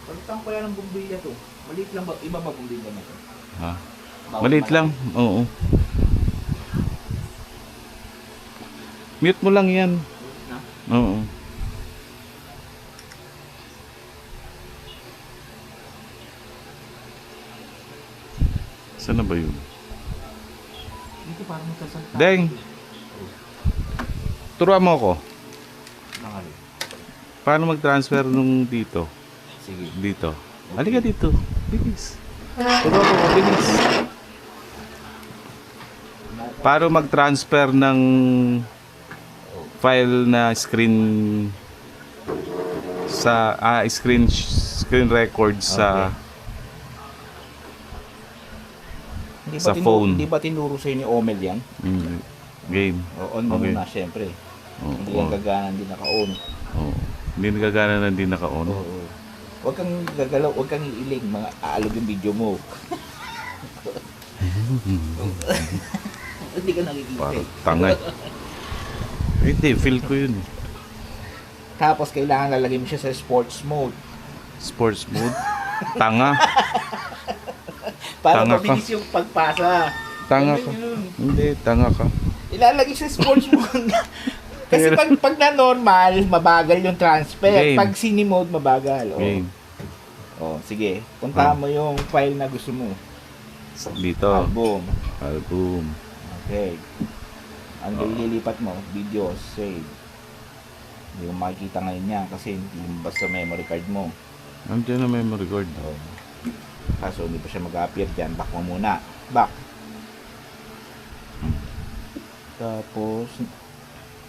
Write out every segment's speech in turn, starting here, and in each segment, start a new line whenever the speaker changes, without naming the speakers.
Palitan ko yan ng bumbilya to. Maliit lang ba? Iba ba bumbilya na to?
Ha?
Bawat
Maliit lang. Oo. Mute mo lang yan.
Na?
Oo. Saan na ba yun?
Dito parang magsasalita.
Deng! Turuan mo ako.
Nangali.
Paano mag-transfer nung dito?
Sige.
Dito. Halika dito. Bilis. Turuan mo ako. Bilis. Paano mag-transfer ng file na screen sa screen record sa
Hindi
sa phone.
Hindi ba tinuro sa'yo ni Omel yan?
Game.
O, on mo
Okay.
muna, syempre.
Oo.
Hindi yan gagana, hindi naka-on.
Oo. Hindi nagagana na hindi naka-on.
Oo. Huwag kang gagalaw, huwag kang iiling, mga aalog yung video mo. Hindi ka nakikita
Parang
eh.
tangay. Hindi, feel ko yun.
Tapos kailangan lalagay mo siya sa sports mode.
Sports mode. Tanga.
Para
Tanga ka.
mabilis yung pagpasa.
Tanga
Ganun
ka.
yun.
Hindi, tanga ka.
Ilalagay sa sports mode. Kasi pag na normal, mabagal yung transfer.
Game.
Pag cine mode, mabagal. Oh.
Game.
Oh, sige. Puntahan mo yung file na gusto mo.
Dito.
Album.
Album.
Okay. Ano ba ililipat mo? Videos, save. Hindi mo makikita ngayon yan kasi hindi mo basta memory card mo.
Nandiyan na memory card.
Oh. Kaso hindi pa siya mag-appear dyan. Back mo muna. Back. Tapos,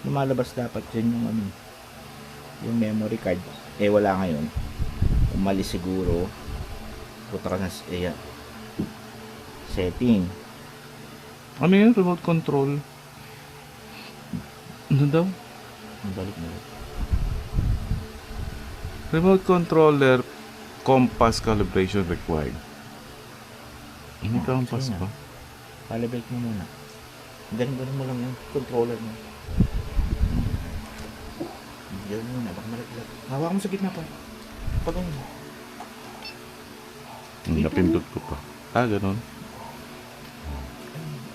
lumalabas dapat dyan yung ano, yung memory card. Eh, wala ngayon. Umalis siguro. Punta ka na sa setting.
Ano yun? Remote control. Ano daw?
Balik mo.
Remote controller compass calibration required. Ano compass
sige na.
ba?
Calibrate mo muna. Ganun mo lang yung controller mo. Ganun muna, baka malaglag. Hawak mo sa gitna pa. Pag ano.
Napindot ko pa. Ah, ganun.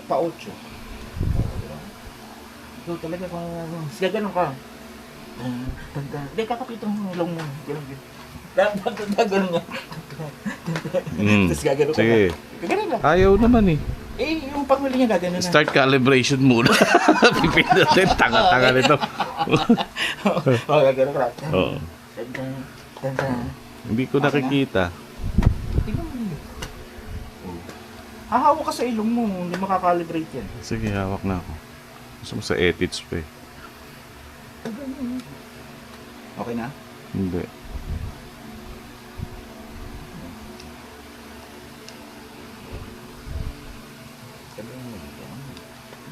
Pa-8. So, talaga kung siya ganun ka. Hindi, kakapitong mo lang mo. Ganun, ganun. Ganun nga. Tapos gagano ka
Sige.
na. Ganun lang.
Ayaw naman eh.
Eh, yung pagmuli niya gagano na.
Start calibration muna. Pipindutin. Tanga-tanga nito.
Oo, gagano ka.
Oo. Hindi ko nakikita.
Tingnan mo yun. Hahawak ka sa ilong mo, hindi makakalibrate yan.
Sige, hawak na ako. Gusto mo sa edits pa eh.
Okay na?
Hindi.
Sabihin mo dito.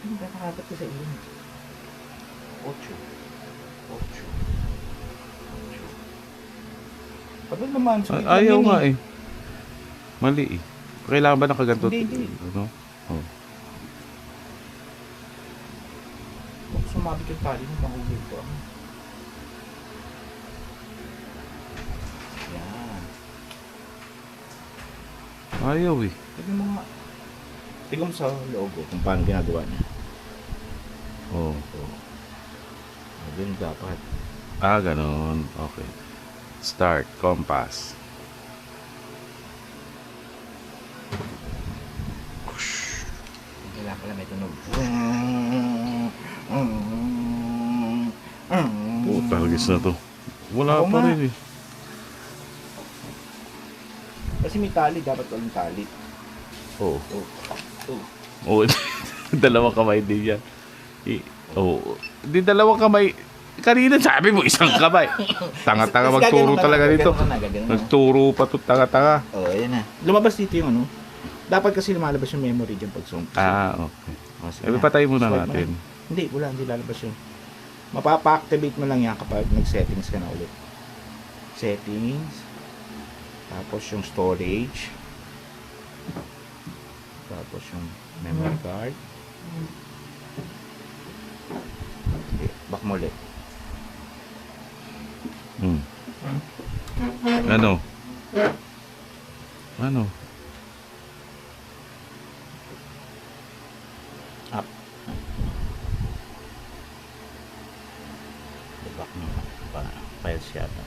Hindi nakakagat ka sa ilong. 8. Pagod naman.
Ayaw nga eh. Mali eh. Kailangan ba nakaganto?
Hindi.
Ano? Oh.
Huwag sumabit yung tali mo, mahugil ko. Yan.
Ayaw eh.
Tignan mo nga. Tignan mo sa logo kung paano ginagawa niya.
Oh.
Ganun dapat.
Ah, ganun. Okay. Start. Compass.
Kailangan pala may tunog.
Puta, hagis na to. Wala
Oo
pa
nga.
rin eh.
Kasi may tali, dapat walang tali.
Oo.
Oh.
Oo. Dalawang kamay din yan. Oo. Di dalawang kamay. Kanina sabi mo isang kamay. Tanga-tanga
Mas
magturo
gaganon ka
talaga
na,
dito.
gaganon ka na, gaganon na.
Nagturo pa to tanga-tanga.
Oh, ayan na. Lumabas dito yung ano. Dapat kasi lumalabas yung memory dyan pag zoom.
Ah, okay.
Oh, sige
Eh,
na.
patay muna
Swipe mo
natin.
na. Hindi, wala. Hindi lalabas yun. Mapapa-activate mo lang yan kapag nag-settings ka na ulit. Settings. Tapos yung storage. Tapos yung memory card. Okay, back mo ulit.
Ano? Ano?
Up. Diba? Files yata.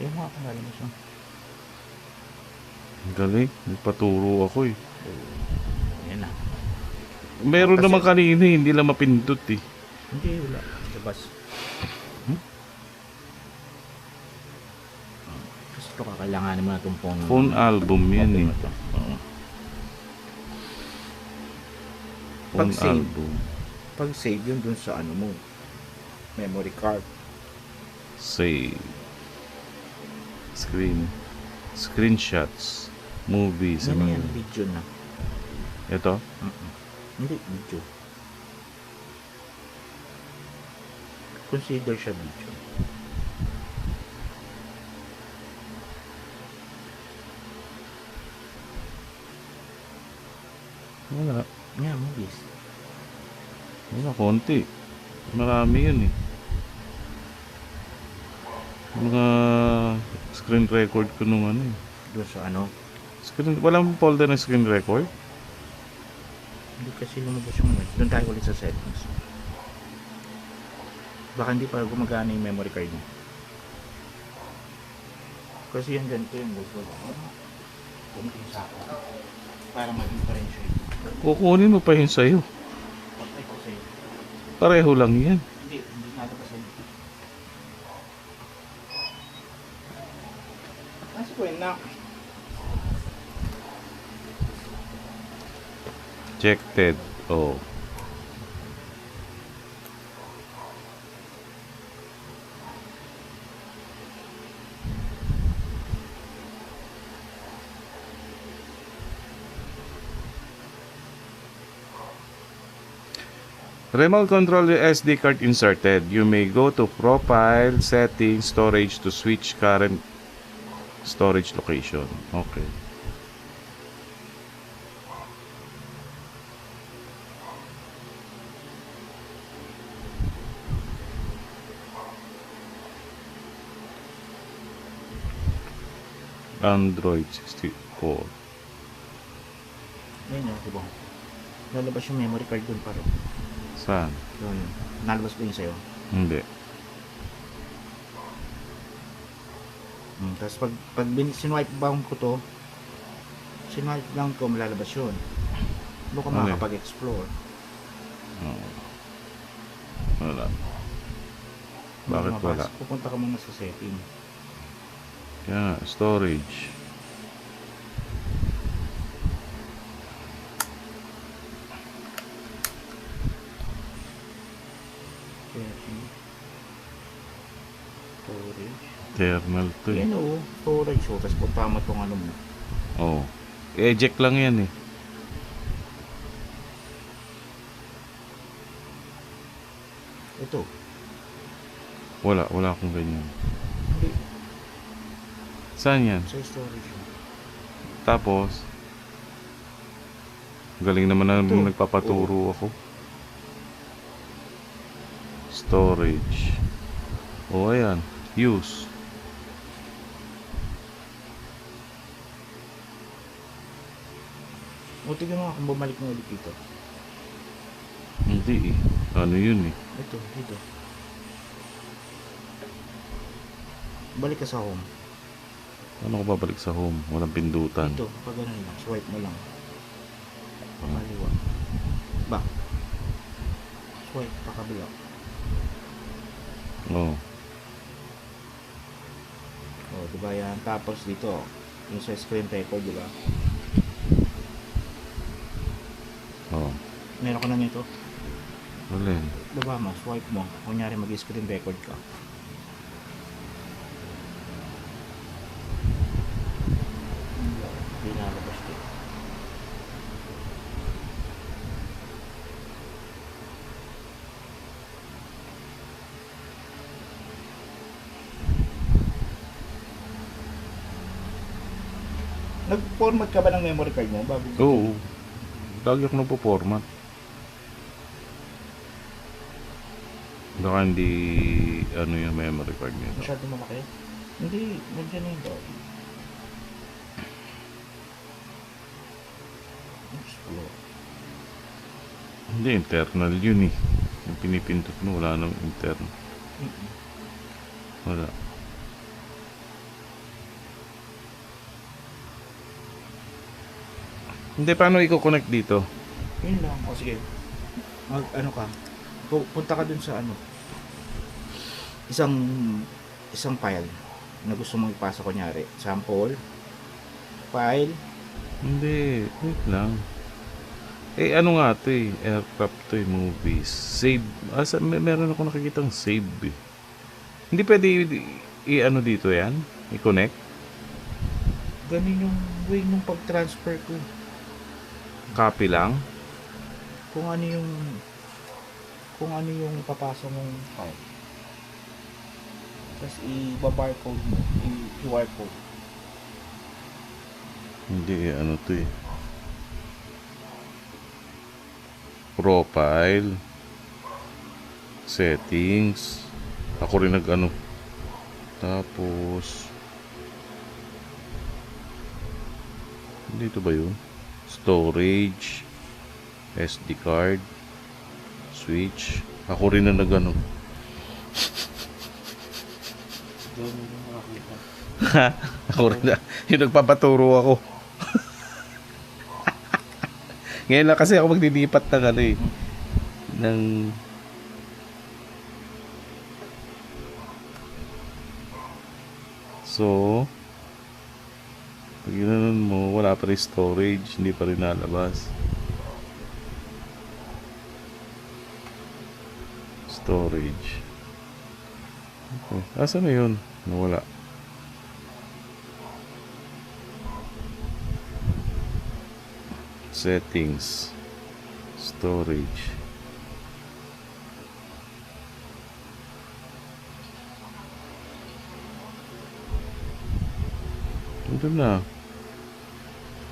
Yung mga kanala mo siya.
Ang galing. Nagpaturo ako eh.
Yan na.
Meron
Kasi-
naman kanina, hindi lang mapindot eh.
Hindi, wala. Labas. Kasi ito kakailanganin mo na itong
Phone album yan eh.
Oo.
Phone
Pag-save.
album.
Pag save yun dun sa ano mo, memory card.
Save. Screenshots. Movies.
Yan
Ano
yan,
yun?
video na.
Ito?
Hindi, video. Consider siya video.
Wala.
Yan, movies.
Wala, konti. Marami yun eh. Mga screen record ko nung ano eh.
Doon sa ano,
Walang folder na screen record?
hindi kasi lumabas yung ano. Doon tayo ulit sa settings. Baka hindi pa gumagana yung memory card mo. Kasi yan ganito yung gusto ko. Kumitin sa ako. Para mag-differentiate.
Kukunin mo pa yun sa'yo.
Patay ko sa'yo.
Pareho lang yan.
Hindi natin kasi. Kasi ko yun na.
Checked. Oh. Remote control SD card inserted. You may go to Profile, Settings, Storage to switch current storage location. Okay. Android 64.
Ayun yun, diba? Lalabas yung memory card dun paro.
Saan?
Doon. Nalabas ko yun sa'yo.
Hindi.
Tapos pag sinwipe bound ko to, sinwipe bound ko, malalabas yun. Doon ka
Ano yun?
makakapag-explore.
Oh. Wala. Bakit wala?
Pupunta ka muna sa setting.
Kaya, storage.
Setting. Storage.
Eternal to eh.
Yan o, storage o. Tapos punta mo itong ano mo.
Oh. Eject lang yan eh.
Ito.
Wala akong ganyan.
Hindi.
Saan yan?
Sa storage yun.
Tapos, galing naman na
Ito.
nagpapaturo ako. Storage. Oh, ayan. Use.
O, tignan mo kung bumalik mo ulit dito.
Hindi eh. Ano yun eh?
Ito, dito. Balik ka sa home.
Ano ko babalik sa home? Walang pindutan.
Dito, pag ganun lang. Swipe mo lang. Pakaliwa. Back. Swipe, pakabila.
Oh.
O, diba yan? Tapos dito, yung sa screen record, diba?
Oh.
Meron ka na nito.
Wala eh.
Diba mo, swipe mo. Kunyari mag-screen record ka. Hindi nalabas dito. Nag-format ka ba ng memory card mo? Bago
Oo. Lagi ako nagpo-format. Baka hindi ano yung memory card nito.
masyado malaki. Hindi, nandiyan na yung dati. Explore.
Hindi, internal yun eh. Yung pinipindot mo, wala nang internal.
Mm-mm.
Wala. Hindi, paano i-connect dito?
Yun lang. O sige. Ano ka? Punta ka dun sa ano. Isang file na gusto mong ipasa, kunyari. Sample. File.
Hindi, wait lang. Eh, ano nga to eh? Aircraft to eh, movies. Save. Meron ako nakikitang save eh. Hindi pwede i-ano dito yan? I-connect?
Ganun yung way nung pag-transfer ko.
Copy lang?
Kung ano yung ipapasa mong file. Tapos i-barcode mo. I-QR code.
Hindi, ano to eh. Profile. Settings. Ako rin nag-ano. Tapos dito ba yun? Storage. SD card. Switch. Ako rin na nag-ano.
Doon yung makakita.
Ako rin na. Yung nagpapaturo ako. Ngayon lang kasi ako maglilipat ng ano eh. Ng so pag ginanon mo, wala pa rin storage, hindi pa rin nalabas. Storage. Okay. Asa na yun? Nawala. Settings. Storage. Ito na.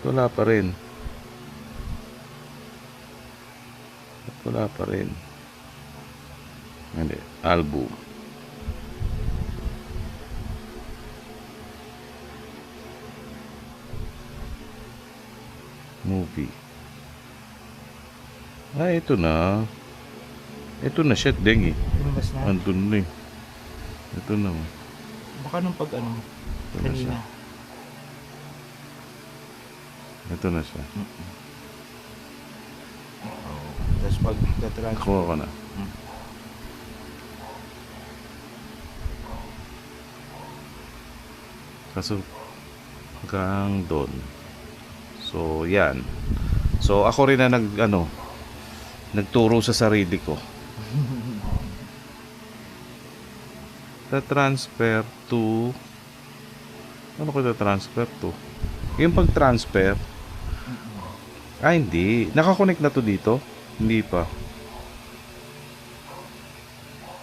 Wala pa rin. Wala pa rin. Hindi. Album. Movie. Ah, ito na. Ito na siya, deng eh.
Lumabas na.
Andun na eh. Ito na.
Baka nung pag ano.
Ito na siya.
Kanina.
Ito na siya.
Tapos pag tatransfer.
Nakuha ko na. Kaso hanggang doon. So, yan. So, ako rin na nagturo sa sarili ko. Transfer to ano ko transfer to? Yung pag-transfer hindi. Nakakonect na to dito? Hindi pa.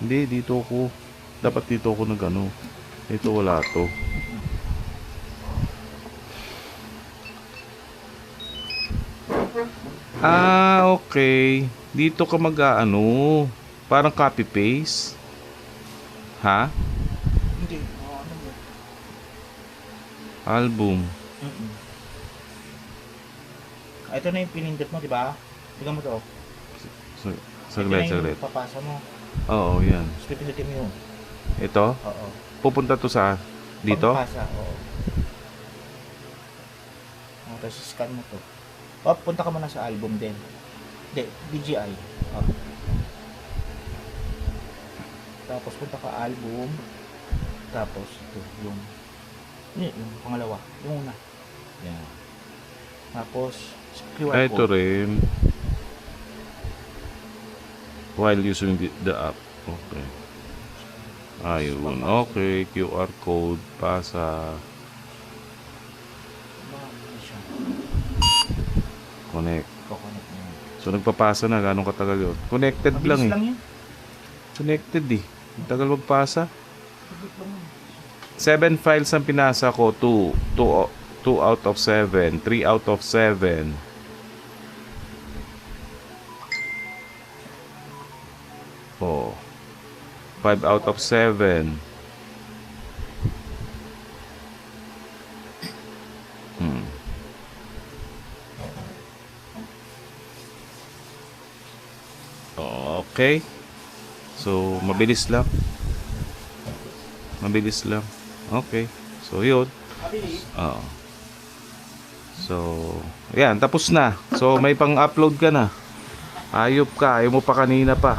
Hindi, dito ako. Dapat dito ako nag-ano. Ito wala to. Ah, okay. Dito ka mag-ano. Parang copy-paste. Ha?
Hindi. Ano mo?
Album.
Ito na yung pinindot mo, di ba? Tingnan mo to.
Saglit,
Ito na
saglit.
yung papasa mo.
Oo, yan.
Tapos pipindutin mo yun.
Ito?
Oo.
Pupunta to sa dito?
Pagpasa, oo. Tapos scan mo to. O, punta ka muna sa album din. Hindi, DJI. O. Tapos punta ka album. Tapos ito, yung pangalawa. Yung una. Yan. Tapos QR
Ah, ito
code.
rin. While using the app. Okay. Ayun. Okay. QR code. Pasa. Connect.
Kukonek mo yun.
So, nagpapasa na. Ganong katagal yun? Connected
Mabilis
lang eh.
lang yun.
Connected eh. Ang tagal magpasa.
Mabilis lang yun.
7 files ang pinasa ko. 2 out of 7. 3 out of 7. Oh. 5 out of 7. Okay? So, mabilis lang. Mabilis lang. Okay. So, yun. Oo. So, yan. Tapos na. So, may pang-upload ka na. Ayop ka. Ayaw mo pa kanina pa.